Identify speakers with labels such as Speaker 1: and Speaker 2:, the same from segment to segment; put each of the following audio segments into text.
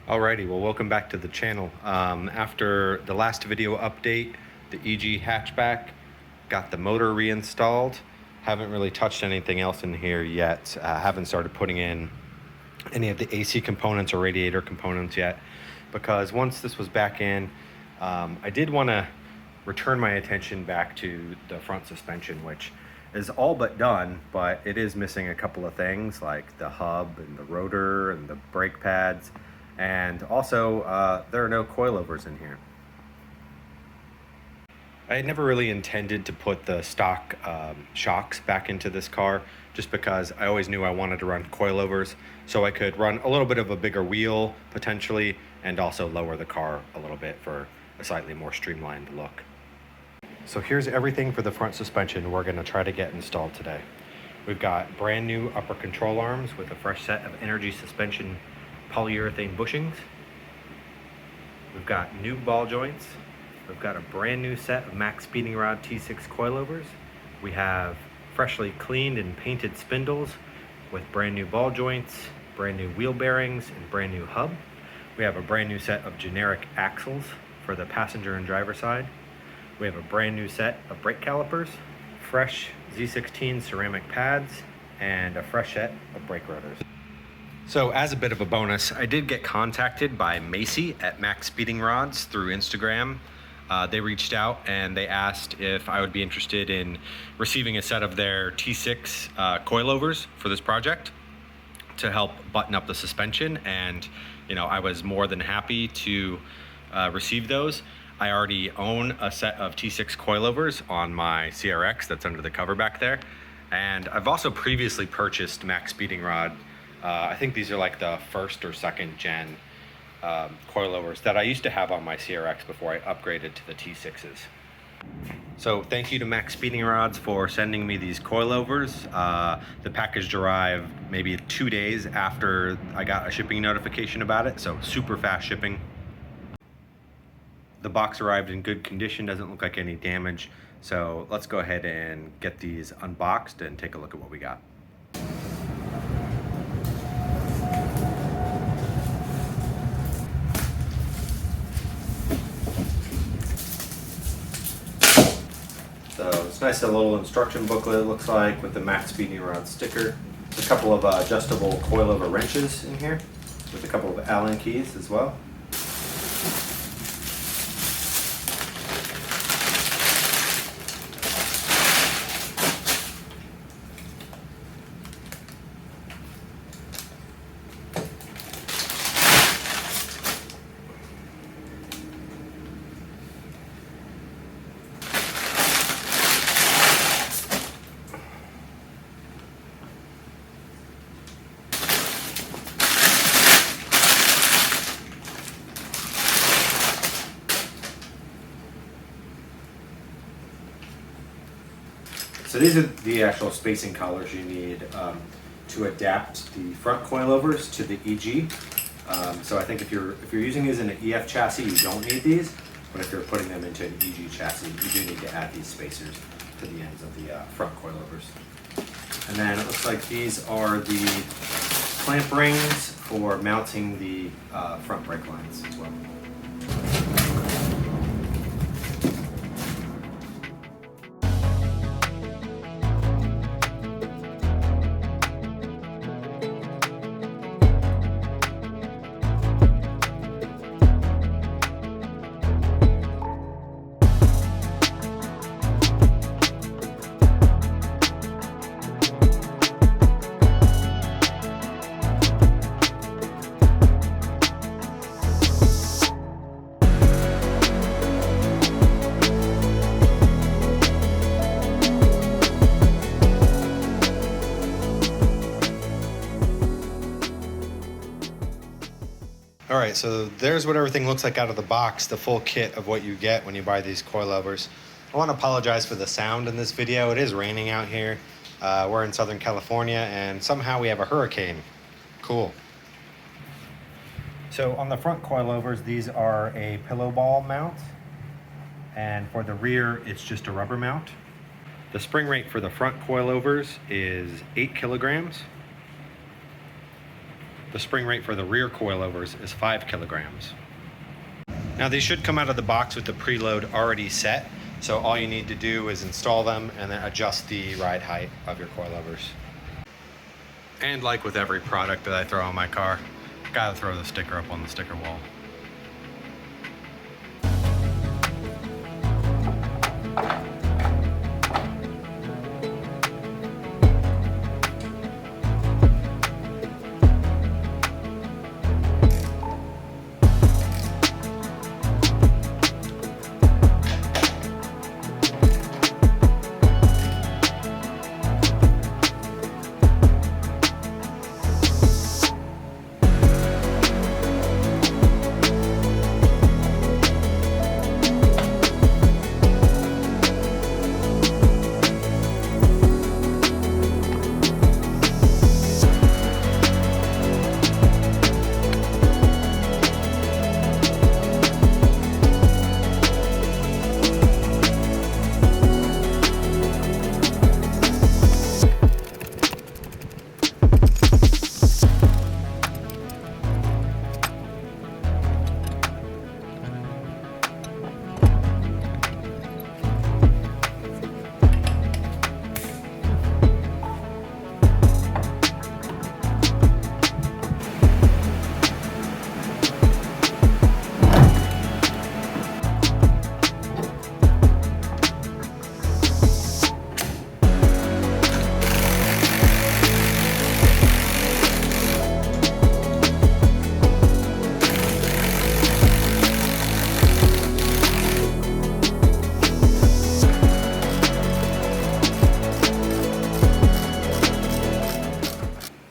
Speaker 1: Alrighty, well, welcome back to the channel. After the last video update, the EG Hatchback got the motor reinstalled. Haven't really touched anything else in here yet. Haven't started putting in any of the AC components or radiator components yet, because once this was back in, I did want to return my attention back to the front suspension, which is all but done, but it is missing a couple of things like the hub and the rotor and the brake pads. And also, there are no coilovers in here. I had never really intended to put the stock shocks back into this car, just because I always knew I wanted to run coilovers so I could run a little bit of a bigger wheel potentially, and also lower the car a little bit for a slightly more streamlined look. So here's everything for the front suspension we're going to try to get installed today. We've got brand new upper control arms with a fresh set of energy suspension polyurethane bushings. We've got new ball joints. We've got a brand new set of Maxspeedinrods T6 coilovers. We have freshly cleaned and painted spindles with brand new ball joints, brand new wheel bearings, and brand new hub. We have a brand new set of generic axles for the passenger and driver side. We have a brand new set of brake calipers, fresh Z16 ceramic pads, and a fresh set of brake rotors. So as a bit of a bonus, I did get contacted by Macy at MaXspeedinRods through Instagram. They reached out and they asked if I would be interested in receiving a set of their T6 coilovers for this project to help button up the suspension. And, you know, I was more than happy to receive those. I already own a set of T6 coilovers on my CRX that's under the cover back there. And I've also previously purchased Maxspeedinrod. I think these are like the first or second gen coilovers that I used to have on my CRX before I upgraded to the T6s. So thank you to Maxspeedinrods for sending me these coilovers. The package arrived maybe 2 days after I got a shipping notification about it, so super fast shipping. The box arrived in good condition, doesn't look like any damage. So let's go ahead and get these unboxed and take a look at what we got. So it's nice, a little instruction booklet, it looks like, with the Maxspeedinrod sticker. A couple of adjustable coilover wrenches in here, with a couple of Allen keys as well. So these are the actual spacing collars you need to adapt the front coilovers to the EG. So I think if you're using these in an EF chassis, you don't need these, but if you're putting them into an EG chassis, you do need to add these spacers to the ends of the front coilovers. And then it looks like these are the clamp rings for mounting the front brake lines as well. All right, so there's what everything looks like out of the box, the full kit of what you get when you buy these coilovers. I want to apologize for the sound in this video. It is raining out here. We're in Southern California, and somehow we have a hurricane. Cool. So on the front coilovers, these are a pillow ball mount, and for the rear, it's just a rubber mount. The spring rate for the front coilovers is 8 kilograms. The spring rate for the rear coilovers is 5 kilograms. Now these should come out of the box with the preload already set, so all you need to do is install them and then adjust the ride height of your coilovers. And like with every product that I throw on my car, gotta throw the sticker up on the sticker wall.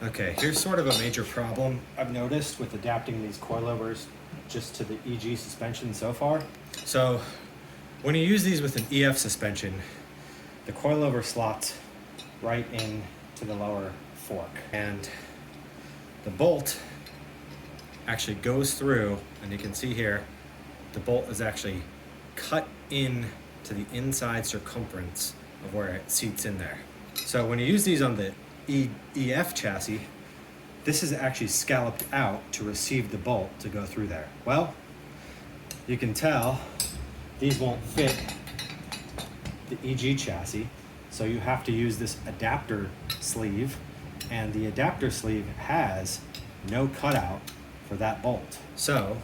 Speaker 1: Okay, here's sort of a major problem I've noticed with adapting these coilovers just to the EG suspension so far. So when you use these with an EF suspension, the coilover slots right in to the lower fork, and the bolt actually goes through, and you can see here the bolt is actually cut in to the inside circumference of where it seats in there. So when you use these on the EF chassis, this is actually scalloped out to receive the bolt to go through there. Well, you can tell these won't fit the EG chassis, so you have to use this adapter sleeve, and the adapter sleeve has no cutout for that bolt. So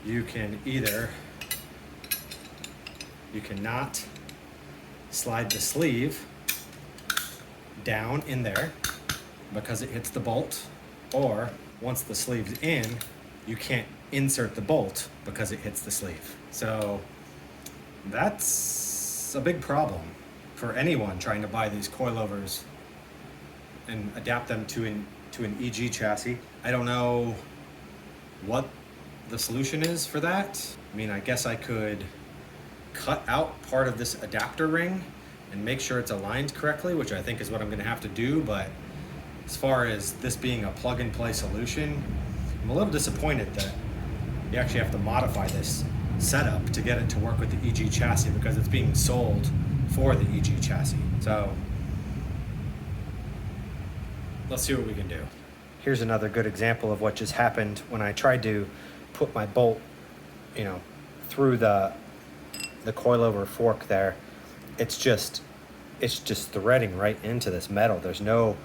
Speaker 1: you cannot slide the sleeve down in there because it hits the bolt, or once the sleeve's in, you can't insert the bolt because it hits the sleeve. So that's a big problem for anyone trying to buy these coilovers and adapt them to an EG chassis. I don't know what the solution is for that. I mean, I guess I could cut out part of this adapter ring and make sure it's aligned correctly, which I think is what I'm gonna have to do, but as far as this being a plug-and-play solution, I'm a little disappointed that you actually have to modify this setup to get it to work with the EG chassis, because it's being sold for the EG chassis. So let's see what we can do. Here's another good example of what just happened when I tried to put my bolt, through the coilover fork there. It's just threading right into this metal. There's no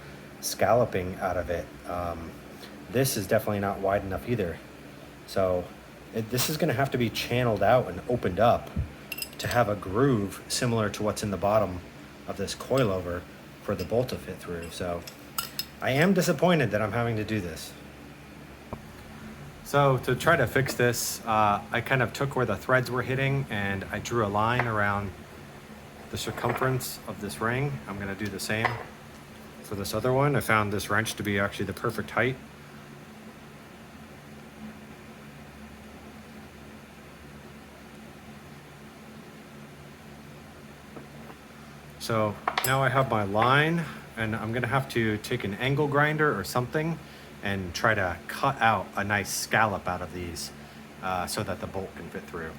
Speaker 1: scalloping out of it. This is definitely not wide enough either. So this is gonna have to be channeled out and opened up to have a groove similar to what's in the bottom of this coilover for the bolt to fit through. So I am disappointed that I'm having to do this. So to try to fix this, I kind of took where the threads were hitting and I drew a line around the circumference of this ring. I'm gonna do the same for this other one. I found this wrench to be actually the perfect height. So now I have my line, and I'm gonna have to take an angle grinder or something and try to cut out a nice scallop out of these so that the bolt can fit through.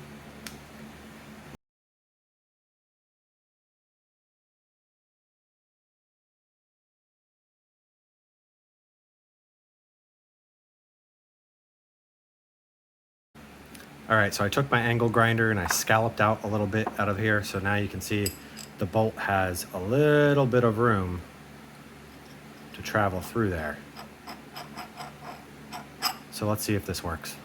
Speaker 1: All right, so I took my angle grinder and I scalloped out a little bit out of here. So now you can see the bolt has a little bit of room to travel through there. So let's see if this works.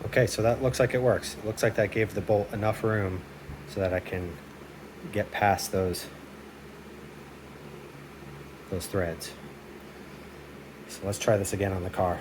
Speaker 1: Okay, so that looks like it works. It looks like that gave the bolt enough room so that I can get past those threads. So let's try this again on the car.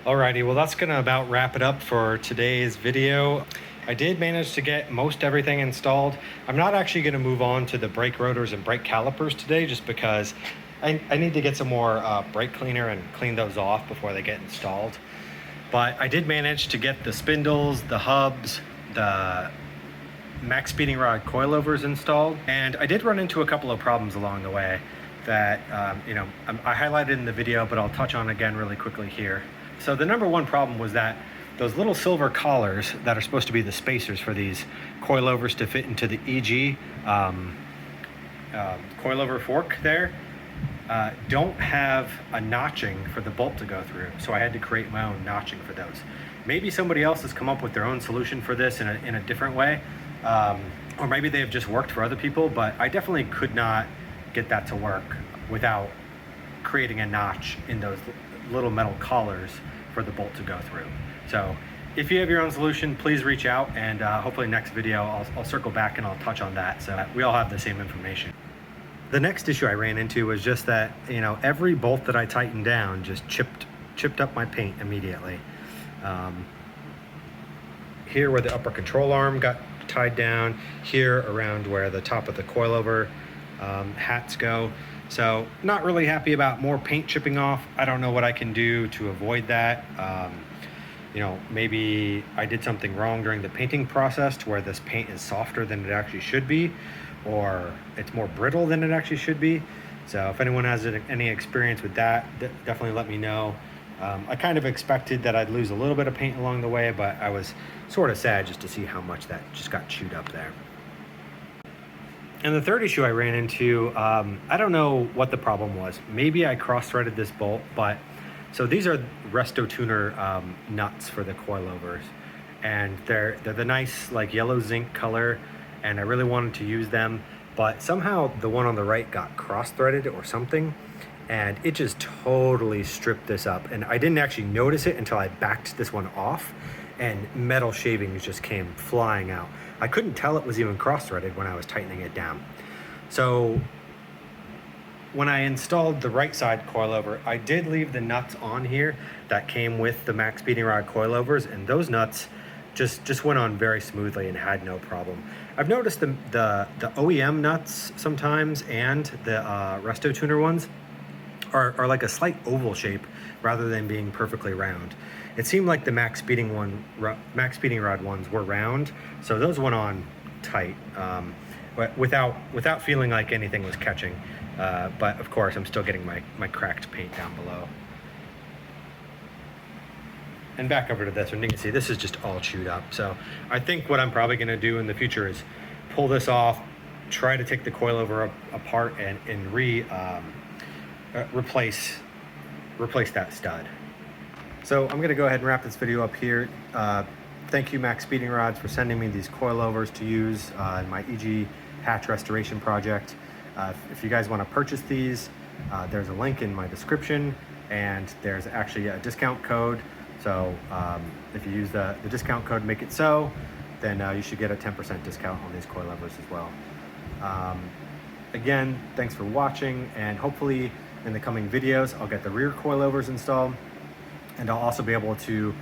Speaker 1: Alrighty, well that's gonna about wrap it up for today's video. I did manage to get most everything installed. I'm not actually gonna move on to the brake rotors and brake calipers today just because I need to get some more brake cleaner and clean those off before they get installed. But I did manage to get the spindles, the hubs, the Maxspeedinrod coilovers installed. And I did run into a couple of problems along the way that I highlighted in the video, but I'll touch on again really quickly here. So the number one problem was that those little silver collars that are supposed to be the spacers for these coilovers to fit into the EG coilover fork there, don't have a notching for the bolt to go through, so I had to create my own notching for those. Maybe somebody else has come up with their own solution for this in a different way, or maybe they have just worked for other people, but I definitely could not get that to work without creating a notch in those little metal collars for the bolt to go through. So if you have your own solution, please reach out, and hopefully next video I'll circle back and I'll touch on that so that we all have the same information. The next issue I ran into was just that, you know, every bolt that I tightened down just chipped up my paint immediately. Here where the upper control arm got tied down, here around where the top of the coilover hats go. So not really happy about more paint chipping off. I don't know what I can do to avoid that. You know, maybe I did something wrong during the painting process to where this paint is softer than it actually should be, or it's more brittle than it actually should be. So if anyone has any experience with that, definitely let me know. I kind of expected that I'd lose a little bit of paint along the way, but I was sort of sad just to see how much that just got chewed up there. And the third issue I ran into, I don't know what the problem was. Maybe I cross-threaded this bolt, but so these are Resto Tuner nuts for the coilovers, and they're the nice like yellow zinc color, and I really wanted to use them, but somehow the one on the right got cross-threaded or something, and it just totally stripped this up, and I didn't actually notice it until I backed this one off, and metal shavings just came flying out. I couldn't tell it was even cross-threaded when I was tightening it down. So when I installed the right side coilover, I did leave the nuts on here that came with the Maxspeedinrod coilovers, and those nuts just went on very smoothly and had no problem. I've noticed the OEM nuts sometimes, and the Resto Tuner ones are like a slight oval shape rather than being perfectly round. It seemed like the Maxspeedinrod ones were round, so those went on tight, without feeling like anything was catching. But of course, I'm still getting my cracked paint down below. And back over to this one, you can see this is just all chewed up. So I think what I'm probably gonna do in the future is pull this off, try to take the coilover apart and replace that stud. So I'm gonna go ahead and wrap this video up here. Thank you, Maxspeedinrods, for sending me these coilovers to use in my EG hatch restoration project. If you guys want to purchase these, there's a link in my description, and there's actually a discount code. So if you use the discount code Make It So, then you should get a 10% discount on these coilovers as well. Again, thanks for watching, and hopefully in the coming videos I'll get the rear coilovers installed, and I'll also be able to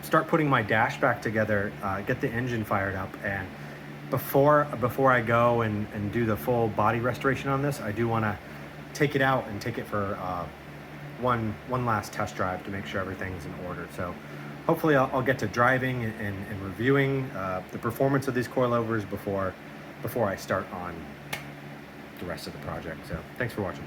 Speaker 1: start putting my dash back together, get the engine fired up, and before I go and do the full body restoration on this, I do want to take it out and take it for one last test drive to make sure everything's in order. So hopefully I'll get to driving and reviewing the performance of these coilovers before I start on the rest of the project. So thanks for watching.